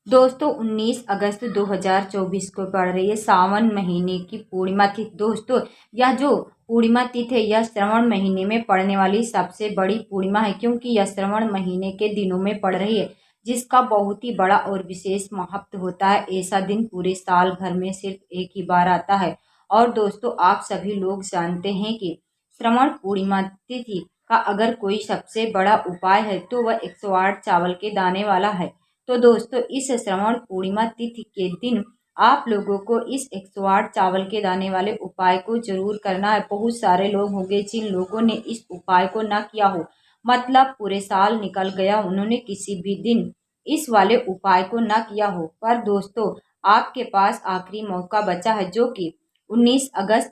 दोस्तों 19 अगस्त 2024 को पड़ रही है सावन महीने की पूर्णिमा तिथि। दोस्तों यह जो पूर्णिमा तिथि है यह श्रावण महीने में पड़ने वाली सबसे बड़ी पूर्णिमा है, क्योंकि यह श्रावण महीने के दिनों में पड़ रही है, जिसका बहुत ही बड़ा और विशेष महत्व होता है। ऐसा दिन पूरे साल भर में सिर्फ एक ही बार आता है। और दोस्तों आप सभी लोग जानते हैं कि श्रावण पूर्णिमा तिथि का अगर कोई सबसे बड़ा उपाय है तो वह 108 चावल के दाने वाला है। तो दोस्तों इस श्रावण पूर्णिमा तिथि के दिन आप लोगों को इस 108 चावल के दाने वाले उपाय को जरूर करना है। बहुत सारे लोग होंगे जिन लोगों ने इस उपाय को ना किया हो, मतलब पूरे साल निकल गया उन्होंने किसी भी दिन इस वाले उपाय को ना किया हो, पर दोस्तों आपके पास आखिरी मौका बचा है जो कि 19 अगस्त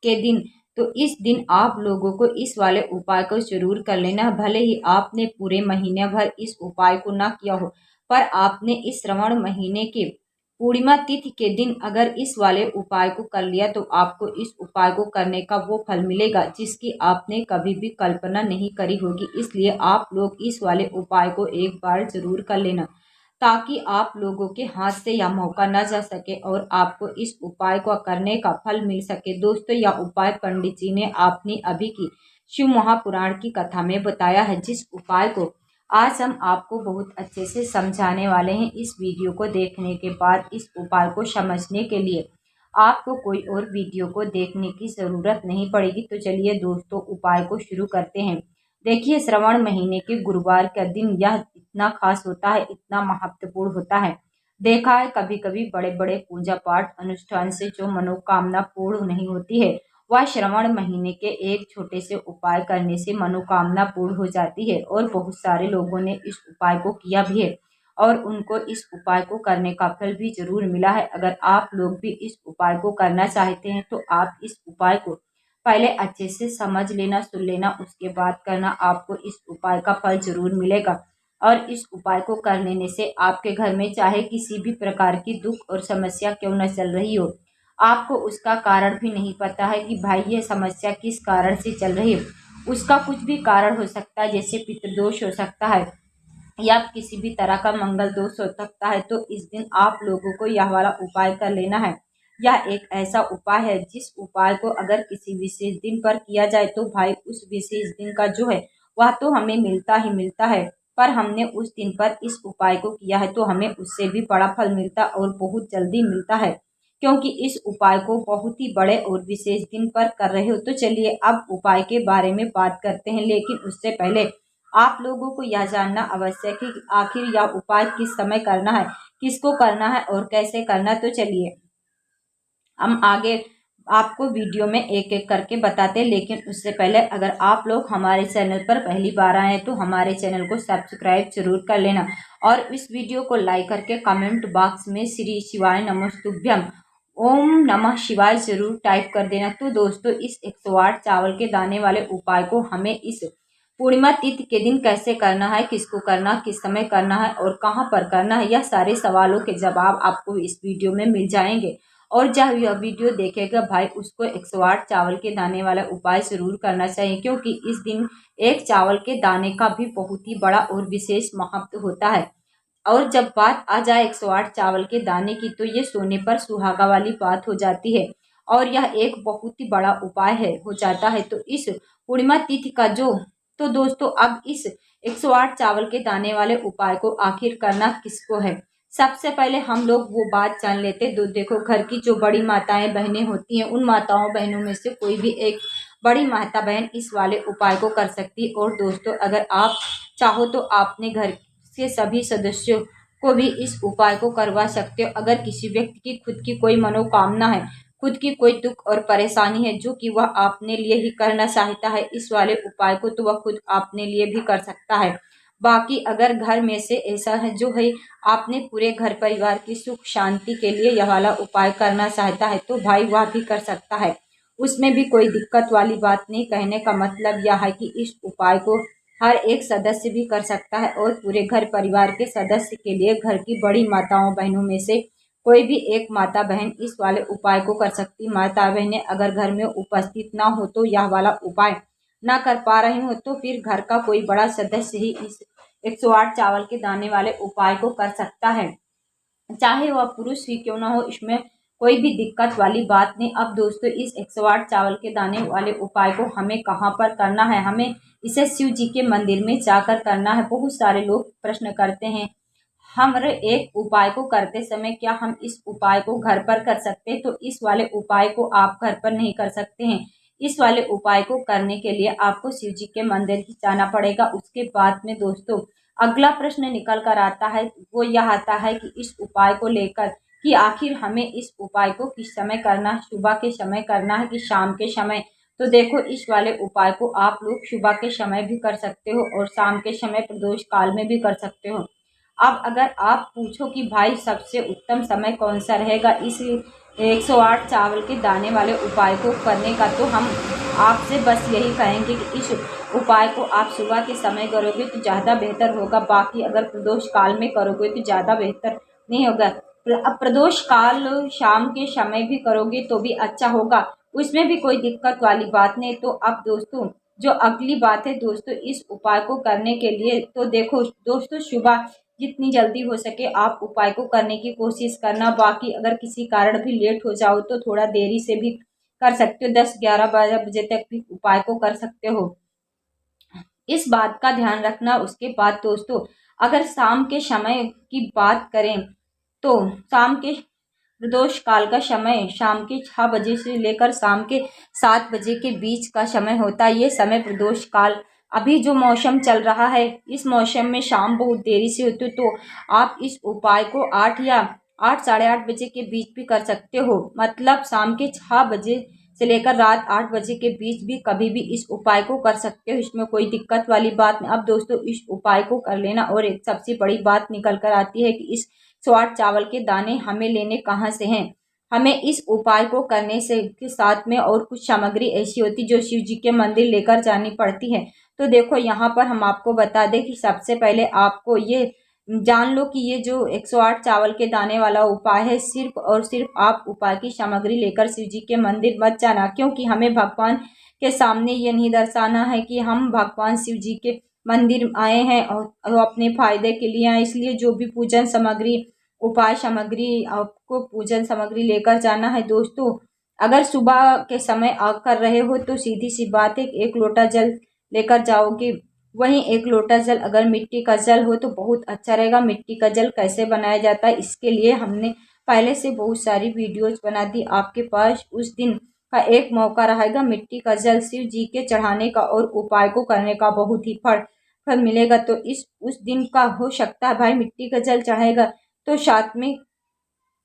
के दिन। तो इस दिन आप लोगों को इस वाले उपाय को जरूर कर लेना है। भले ही आपने पूरे महीने भर इस उपाय को ना किया हो, पर आपने इस श्रावण महीने के पूर्णिमा तिथि के दिन अगर इस वाले उपाय को कर लिया तो आपको इस उपाय को करने का वो फल मिलेगा जिसकी आपने कभी भी कल्पना नहीं करी होगी। इसलिए आप लोग इस वाले उपाय को एक बार जरूर कर लेना, ताकि आप लोगों के हाथ से यह मौका न जा सके और आपको इस उपाय को करने का फल मिल सके। दोस्तों यह उपाय पंडित जी ने अपनी अभी की शिव महापुराण की कथा में बताया है, जिस उपाय को आज हम आपको बहुत अच्छे से समझाने वाले हैं। इस वीडियो को देखने के बाद इस उपाय को समझने के लिए आपको कोई और वीडियो को देखने की ज़रूरत नहीं पड़ेगी। तो चलिए दोस्तों उपाय को शुरू करते हैं। देखिए श्रावण महीने के गुरुवार का दिन यह इतना खास होता है, इतना महत्वपूर्ण होता है। देखा है कभी कभी बड़े बड़े पूजा पाठ अनुष्ठान से जो मनोकामना पूर्ण नहीं होती है, वह श्रावण महीने के एक छोटे से उपाय करने से मनोकामना पूर्ण हो जाती है। और बहुत सारे लोगों ने इस उपाय को किया भी है और उनको इस उपाय को करने का फल भी जरूर मिला है। अगर आप लोग भी इस उपाय को करना चाहते हैं तो आप इस उपाय को पहले अच्छे से समझ लेना, सुन लेना, उसके बाद करना। आपको इस उपाय का फल जरूर मिलेगा। और इस उपाय को कर लेने से आपके घर में चाहे किसी भी प्रकार की दुख और समस्या क्यों न चल रही हो, आपको उसका कारण भी नहीं पता है कि भाई ये समस्या किस कारण से चल रही है, उसका कुछ भी कारण हो सकता है, जैसे पितृदोष हो सकता है या किसी भी तरह का मंगल दोष हो सकता है। तो इस दिन आप लोगों को यह वाला उपाय कर लेना है। यह एक ऐसा उपाय है जिस उपाय को अगर किसी विशेष दिन पर किया जाए तो भाई उस विशेष दिन का जो है वह तो हमें मिलता ही मिलता है, पर हमने उस दिन पर इस उपाय को किया है तो हमें उससे भी बड़ा फल मिलता और बहुत जल्दी मिलता है, क्योंकि इस उपाय को बहुत ही बड़े और विशेष दिन पर कर रहे हो। तो चलिए अब उपाय के बारे में बात करते हैं, लेकिन उससे पहले आप लोगों को यह जानना आवश्यक है कि आखिर यह उपाय किस समय करना है, किसको करना है और कैसे करना है। तो चलिए हम आगे आपको वीडियो में एक एक करके बताते हैं, लेकिन उससे पहले अगर आप लोग हमारे चैनल पर पहली बार आए हैं तो हमारे चैनल को सब्सक्राइब जरूर कर लेना और इस वीडियो को लाइक करके कमेंट बॉक्स में श्री शिवाय नमस्तुभ्यम ओम नमः शिवाय जरूर टाइप कर देना। तो दोस्तों इस 108 चावल के दाने वाले उपाय को हमें इस पूर्णिमा तिथि के दिन कैसे करना है, किसको करना, किस समय करना है और कहाँ पर करना है, यह सारे सवालों के जवाब आपको इस वीडियो में मिल जाएंगे। और जब यह वीडियो देखेगा भाई उसको 108 चावल के दाने वाला उपाय जरूर करना चाहिए, क्योंकि इस दिन एक चावल के दाने का भी बहुत ही बड़ा और विशेष महत्व होता है। और जब बात आ जाए 108 चावल के दाने की तो ये सोने पर सुहागा वाली बात हो जाती है और यह एक बहुत ही बड़ा उपाय है हो जाता है। तो इस पूर्णिमा तिथि का जो तो दोस्तों अब इस 108 चावल के दाने वाले उपाय को आखिर करना किसको है, सबसे पहले हम लोग वो बात जान लेते। देखो घर की जो बड़ी माताएं बहनें होती हैं उन माताओं बहनों में से कोई भी एक बड़ी माता बहन इस वाले उपाय को कर सकती है। और दोस्तों अगर आप चाहो तो अपने घर के सभी सदस्यों को भी इस उपाय को करवा सकते हो। अगर किसी व्यक्ति की खुद की कोई मनोकामना है, खुद की कोई दुख और परेशानी है जो कि वह अपने लिए ही करना चाहता है इस वाले उपाय को, तो वह खुद अपने लिए भी कर सकता है। बाकी अगर घर में से ऐसा है जो है आपने पूरे घर परिवार की सुख शांति के लिए यह वाला उपाय करना चाहता है तो भाई वह भी कर सकता है, उसमें भी कोई दिक्कत वाली बात नहीं। कहने का मतलब यह है कि इस उपाय को हर एक सदस्य भी कर सकता है और पूरे घर परिवार के सदस्य के लिए घर की बड़ी माताओं बहनों में से कोई भी एक माता बहन इस वाले उपाय को कर सकती। माता बहनें अगर घर में उपस्थित ना हो तो यह वाला उपाय ना कर पा रही हो तो फिर घर का कोई बड़ा सदस्य ही इस 108 चावल के दाने वाले उपाय को कर सकता है। चाहे वह पुरुष ही क्यों ना हो, इसमें कोई भी दिक्कत वाली बात नहीं। अब दोस्तों इस 108 चावल के दाने वाले उपाय को हमें कहाँ पर करना है, हमें इसे शिव जी के मंदिर में जाकर करना है। बहुत सारे लोग प्रश्न करते हैं हमारे एक उपाय को करते समय क्या हम इस उपाय को घर पर कर सकते हैं, तो इस वाले उपाय को आप घर पर नहीं कर सकते हैं। इस वाले उपाय को करने के लिए आपको शिव जी के मंदिर ही जाना पड़ेगा। उसके बाद में दोस्तों अगला प्रश्न निकल कर आता है, वो यह आता है कि इस उपाय को लेकर कि आखिर हमें इस उपाय को किस समय करना है, सुबह के समय करना है कि शाम के समय। तो देखो इस वाले उपाय को आप लोग सुबह के समय भी कर सकते हो और शाम के समय प्रदोष काल में भी कर सकते हो। अब अगर आप पूछो कि भाई सबसे उत्तम समय कौन सा रहेगा इस 108 चावल के दाने वाले उपाय को करने का, तो हम आपसे बस यही कहेंगे कि इस उपाय को आप सुबह के समय करोगे तो ज़्यादा बेहतर होगा। बाकी अगर प्रदोष काल में करोगे तो ज़्यादा बेहतर नहीं होगा। अब प्रदोष काल शाम के समय भी करोगे तो भी अच्छा होगा, उसमें भी कोई दिक्कत वाली बात नहीं। तो अब दोस्तों जो अगली बात है दोस्तों इस उपाय को करने के लिए, तो देखो दोस्तों सुबह जितनी जल्दी हो सके आप उपाय को करने की कोशिश करना। बाकी अगर किसी कारण भी लेट हो जाओ तो थोड़ा देरी से भी कर सकते हो, 10-11 बजे तक भी उपाय को कर सकते हो। इस बात का ध्यान रखना। उसके बाद दोस्तों अगर शाम के समय की बात करें तो शाम के प्रदोष काल का समय शाम के 6 बजे से लेकर शाम के 7 बजे के बीच का समय होता है। ये समय प्रदोष काल, अभी जो मौसम चल रहा है इस मौसम में शाम बहुत देरी से होती है, तो आप इस उपाय को 8 या 8 साढ़े 8 बजे के बीच भी कर सकते हो। मतलब शाम के 6 बजे से लेकर रात 8 बजे के बीच भी कभी भी इस उपाय को कर सकते हो, इसमें कोई दिक्कत वाली बात नहीं। अब दोस्तों इस उपाय को कर लेना और एक सबसे बड़ी बात निकल कर आती है कि इस स्वाद चावल के दाने हमें लेने कहाँ से हैं। हमें इस उपाय को करने से के साथ में और कुछ सामग्री ऐसी होती जो शिव जी के मंदिर लेकर जानी पड़ती है। तो देखो यहाँ पर हम आपको बता दें कि सबसे पहले आपको ये जान लो कि ये जो 108 चावल के दाने वाला उपाय है, सिर्फ और सिर्फ आप उपाय की सामग्री लेकर शिव जी के मंदिर मत जाना, क्योंकि हमें भगवान के सामने ये नहीं दर्शाना है कि हम भगवान शिव जी के मंदिर आए हैं और अपने फायदे के लिए आए। इसलिए जो भी पूजन सामग्री उपाय सामग्री आपको पूजन सामग्री लेकर जाना है दोस्तों। अगर सुबह के समय कर रहे हो तो सीधी सी बात है, 1 लोटा जल लेकर जाओगे। वहीं 1 लोटा जल अगर मिट्टी का जल हो तो बहुत अच्छा रहेगा। मिट्टी का जल कैसे बनाया जाता है इसके लिए हमने पहले से बहुत सारी वीडियोज बना दी, आपके पास उस दिन का एक मौका रहेगा मिट्टी का जल शिव जी के चढ़ाने का और उपाय को करने का, बहुत ही फल मिलेगा। तो इस उस दिन का हो सकता है भाई मिट्टी का जल चढ़ाएगा तो साथ में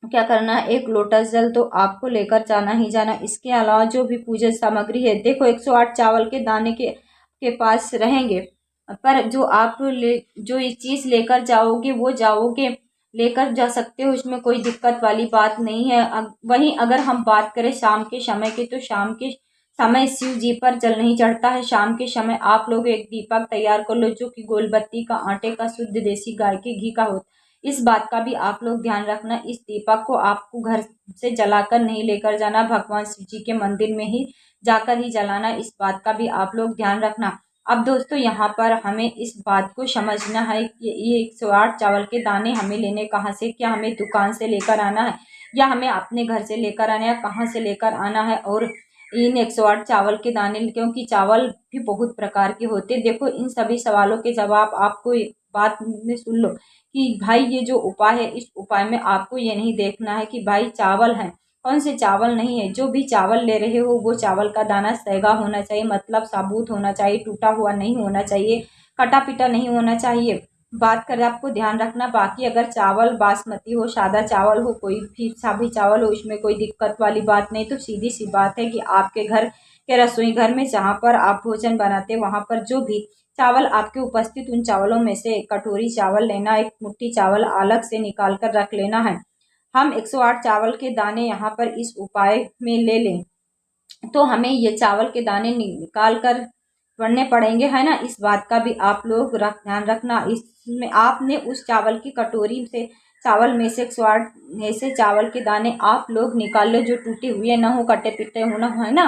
क्या करना है, 1 लोटा जल तो आपको लेकर जाना ही जाना। इसके अलावा जो भी पूजन सामग्री है देखो 108 चावल के दाने के पास रहेंगे, पर जो ये चीज़ लेकर जाओगे वो जाओगे लेकर जा सकते हो, इसमें कोई दिक्कत वाली बात नहीं है। वहीं अगर हम बात करें शाम के समय की, तो शाम के समय शिव जी पर जल नहीं चढ़ता है। शाम के समय आप लोग एक दीपक तैयार कर लो जो कि गोलबत्ती का, आटे का, शुद्ध देसी गाय के घी का हो। इस बात का भी आप लोग ध्यान रखना, इस दीपक को आपको घर से जलाकर नहीं लेकर जाना, भगवान शिव जी के मंदिर में ही जाकर ही जलाना। इस बात का भी आप लोग ध्यान रखना। अब दोस्तों यहाँ पर हमें इस बात को समझना है कि ये 108 चावल के दाने हमें लेने कहाँ से, क्या हमें दुकान से लेकर आना है या हमें अपने घर से लेकर आना है, कहाँ से लेकर आना है। और इन 108 चावल के दाने, क्योंकि चावल भी बहुत प्रकार के होते हैं। देखो इन सभी सवालों के जवाब आपको एक बात में सुन लो कि भाई ये जो उपाय है इस उपाय में आपको ये नहीं देखना है कि भाई चावल है कौन से चावल नहीं है। जो भी चावल ले रहे हो वो चावल का दाना सेगा होना चाहिए, मतलब साबुत होना चाहिए, टूटा हुआ नहीं होना चाहिए, कटा पिटा नहीं होना चाहिए। बात करें आपको ध्यान रखना। बाकी अगर चावल बासमती हो, सादा चावल हो, कोई भी साभी चावल हो, इसमें कोई दिक्कत वाली बात नहीं। तो सीधी सी बात है कि आपके घर के रसोई घर में जहाँ पर आप भोजन बनाते वहाँ पर जो भी चावल आपके उपस्थित, उन चावलों में से एक कटोरी चावल लेना, एक मुट्ठी चावल अलग से निकाल कर रख लेना है। हम 108 चावल के दाने यहाँ पर इस उपाय में ले लें तो हमें ये चावल के दाने निकाल कर पड़ने पड़ेंगे, है ना। इस बात का भी आप लोग ध्यान रखना। इसमें आपने उस चावल की कटोरी से चावल में से 108 ऐसे चावल के दाने आप लोग निकाल लो जो टूटे हुए ना हो, कटे पिटे हो ना, है ना।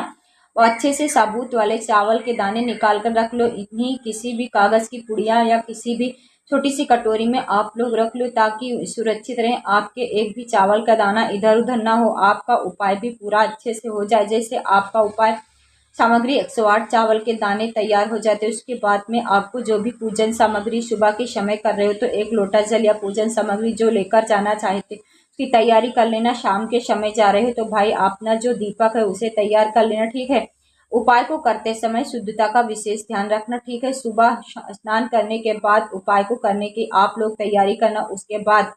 और अच्छे से साबुत वाले चावल के दाने निकाल कर रख लो। इन्हीं किसी भी कागज़ की पुड़िया या किसी भी छोटी सी कटोरी में आप लोग रख लो ताकि सुरक्षित रहें, आपके एक भी चावल का दाना इधर उधर ना हो, आपका उपाय भी पूरा अच्छे से हो जाए। जैसे आपका उपाय सामग्री 108 चावल के दाने तैयार हो जाते हैं, उसके बाद में आपको जो भी पूजन सामग्री सुबह के समय कर रहे हो तो 1 लोटा जल या पूजन सामग्री जो लेकर जाना चाहते उसकी तैयारी कर लेना। शाम के समय जा रहे हो तो भाई अपना जो दीपक है उसे तैयार कर लेना, ठीक है। उपाय को करते समय शुद्धता का विशेष ध्यान रखना, ठीक है। सुबह स्नान करने के बाद उपाय को करने की आप लोग तैयारी करना। उसके बाद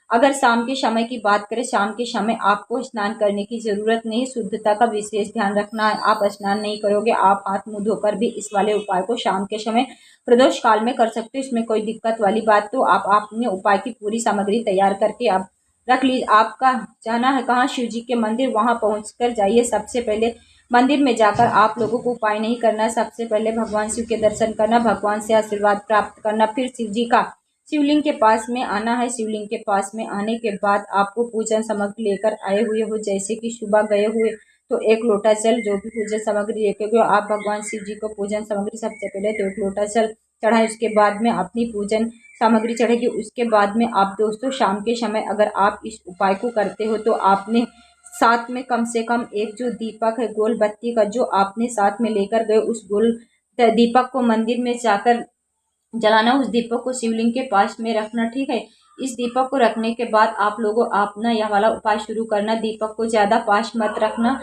अगर शाम के समय की बात करें, शाम के समय आपको स्नान करने की जरूरत नहीं, शुद्धता का विशेष ध्यान रखना है। आप स्नान नहीं करोगे, आप हाथ मुंह धोकर भी इस वाले उपाय को शाम के समय प्रदोष काल में कर सकते हो, इसमें कोई दिक्कत वाली बात। तो आप अपने उपाय की पूरी सामग्री तैयार करके आप रख लीजिए। आपका जाना है कहाँ? शिव जी के मंदिर, वहां पहुंचकर जाइए। सबसे पहले मंदिर में जाकर आप लोगों को उपाय नहीं करना, सबसे पहले भगवान शिव के दर्शन करना, भगवान से आशीर्वाद प्राप्त करना, फिर शिव जी का शिवलिंग के पास में आना है। शिवलिंग के पास में आने के बाद आपको पूजन सामग्री लेकर आए हुए हो, जैसे कि सुबह गए हुए तो 1 लोटा जल, जो भी पूजन सामग्री लेके गए आप भगवान शिव जी को पूजन सामग्री सबसे पहले तो 1 लोटा जल चढ़ाए, उसके बाद में अपनी पूजन सामग्री चढ़ेगी। उसके बाद में आप दोस्तों शाम के समय अगर आप इस उपाय को करते हो तो आपने साथ में कम से कम एक जो दीपक है गोल बत्ती का जो आपने साथ में लेकर गए, उस गोल दीपक को मंदिर में जाकर जलाना। उस दीपक को शिवलिंग के पास में रखना, ठीक है। इस दीपक को रखने के बाद आप लोगों अपना यह वाला उपाय शुरू करना। दीपक को ज़्यादा पास मत रखना,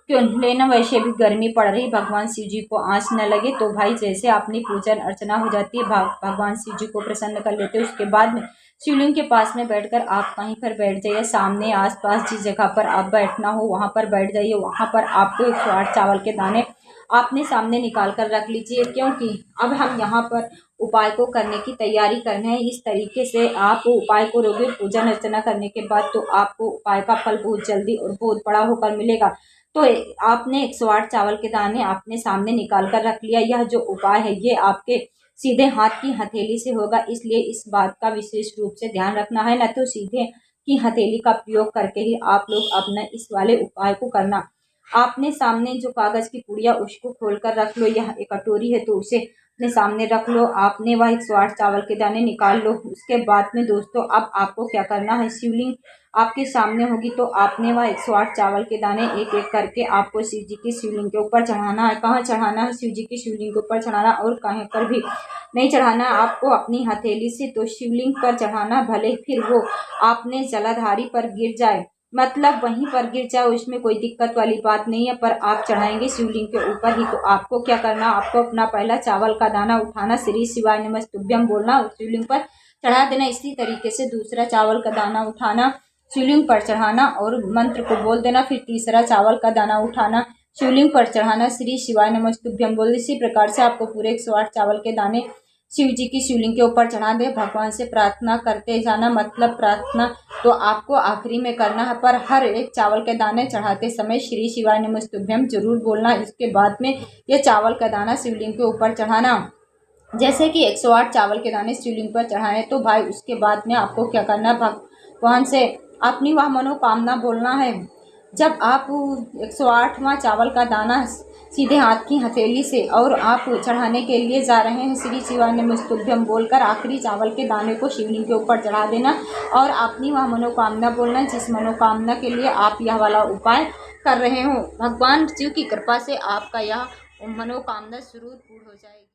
क्यों लेना, वैसे भी गर्मी पड़ रही, भगवान शिव जी को आँच न लगे। तो भाई जैसे अपनी पूजन अर्चना हो जाती है, भगवान शिव जी को प्रसन्न कर लेते हैं, उसके बाद में शिवलिंग के पास में बैठकर आप कहीं पर बैठ जाइए। सामने आसपास जिस जगह पर आप बैठना हो वहां पर बैठ जाइए। वहां पर आपको 108 चावल के दाने आपने सामने निकाल कर रख लीजिए, क्योंकि अब हम यहाँ पर उपाय को करने की तैयारी करना है। इस तरीके से आप उपाय को करोगे पूजन अर्चना करने के बाद तो आपको उपाय का फल बहुत जल्दी और बहुत बड़ा होकर मिलेगा। तो आपने 108 चावल के दाने आपने सामने निकाल कर रख लिया। यह जो उपाय है ये आपके सीधे हाथ की हथेली से होगा, इसलिए इस बात का विशेष रूप से ध्यान रखना है, न तो सीधे की हथेली का प्रयोग करके ही आप लोग अपना इस वाले उपाय को करना। आपने सामने जो कागज की पुड़िया उसको खोलकर रख लो, यह एक कटोरी है तो उसे अपने सामने रख लो। आपने वह 108 चावल के दाने निकाल लो। उसके बाद में दोस्तों अब आपको क्या करना है, शिवलिंग आपके सामने होगी तो आपने वह 108 चावल के दाने एक एक करके आपको शिव जी की शिवलिंग के ऊपर चढ़ाना है। कहाँ चढ़ाना है? शिव जी की शिवलिंग के ऊपर चढ़ाना, और कहीं पर भी नहीं चढ़ाना है आपको अपनी हथेली से। तो शिवलिंग पर चढ़ाना, भले फिर वो आपने जलाधारी पर गिर जाए, मतलब वहीं पर गिर जाए, उसमें कोई दिक्कत वाली बात नहीं है, पर आप चढ़ाएंगे शिवलिंग के ऊपर ही। तो आपको क्या करना, आपको अपना पहला चावल का दाना उठाना, श्री शिवाय नमस्तुभ्यं बोलना और शिवलिंग पर चढ़ा देना। इसी तरीके से दूसरा चावल का दाना उठाना, शिवलिंग पर चढ़ाना और मंत्र को बोल देना। फिर तीसरा चावल का दाना उठाना, शिवलिंग पर चढ़ाना, श्री शिवाय नमस्तुभ्यं बोल। इसी प्रकार से आपको पूरे 108 चावल के दाने शिव जी की शिवलिंग के ऊपर चढ़ा दे। भगवान से प्रार्थना करते जाना, मतलब प्रार्थना तो आपको आखिरी में करना है, पर हर एक चावल के दाने चढ़ाते समय श्री शिवाय नमस्तुभ्यं जरूर बोलना। इसके बाद में ये चावल का दाना शिवलिंग के ऊपर चढ़ाना। जैसे कि 108 चावल के दाने शिवलिंग पर चढ़ाने तो भाई उसके बाद में आपको क्या करना है, भगवान से अपनी वह मनोकामना बोलना है। जब आप 108वां चावल का दाना सीधे हाथ की हथेली से और आप चढ़ाने के लिए जा रहे हैं, श्री शिवाय नमस्तुभ्यं बोलकर आखिरी चावल के दाने को शिवलिंग के ऊपर चढ़ा देना और अपनी वह मनोकामना बोलना जिस मनोकामना के लिए आप यह वाला उपाय कर रहे हो। भगवान शिव की कृपा से आपका यह मनोकामना जरूर पूर्ण हो जाएगी।